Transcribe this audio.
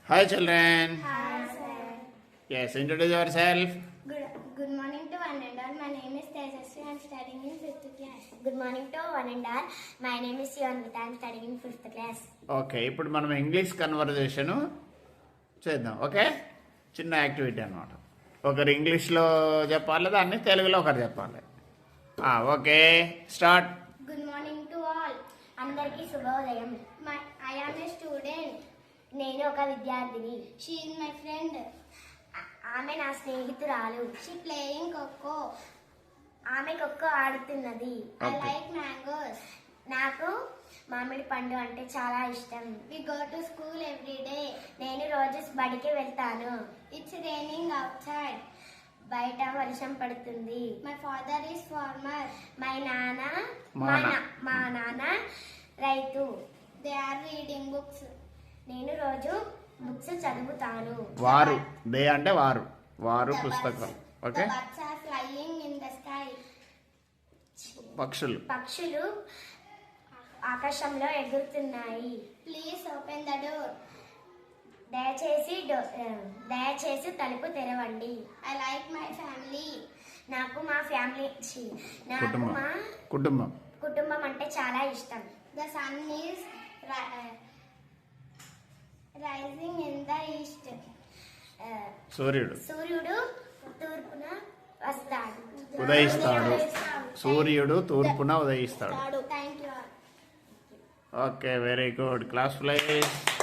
Hi children. Hi, sir. Yes, introduce yourself. Good morning to one and all. My name is Tejasvi. I am studying in 5th class. Good morning to one and all. My name is Yonvita. I am studying in 5th class. Okay, ఇప్పుడు మనం English conversation చేద్దాం. Okay, చిన్న activity అన్నమాట. ఒకరు ఇంగ్లీష్లో చెప్పాలి, దాన్ని తెలుగులో ఒకరు చెప్పాలి. Okay, start. Good morning to all. అందరికీ శుభోదయం. I am a student. నేను ఒక విద్యార్థిని. She is my friend. ఆమె నా స్నేహితురాలు. She playing Coco. ఆమె kho kho ఆడుతున్నది. I Okay. like mangoes. నాకు మామిడి పండు అంటే చాలా ఇష్టం. We go to school every day. నేను రోజు బడికి వెళ్తాను. It's raining outside. బయట వర్షం పడుతుంది. My father is farmer. మా మా నాన్న రైతు. They are reading books. నేను రోజు బుక్స్ చదువుతాను. వారు, దే అంటే వారు The పుస్తకం. birds- okay, The birds are flying in the sky. పక్షులు. పక్షులు ఆకాశంలో ఎగురుతున్నాయి. Please open the door. దయచేసి తలుపు తెరవండి. I like my family. నాకు మా ఫ్యామిలీ నాకు కుటుంబం. మా కుటుంబం. కుటుంబం అంటే చాలా ఇష్టం. The sun is rising in the east. సూర్యుడు సూర్యుడు తూర్పున వస్తాడు. ఉదయిస్తాడు. సూర్యుడు తూర్పున ఉదయిస్తాడు. Thank you all. Okay, very good. Class place.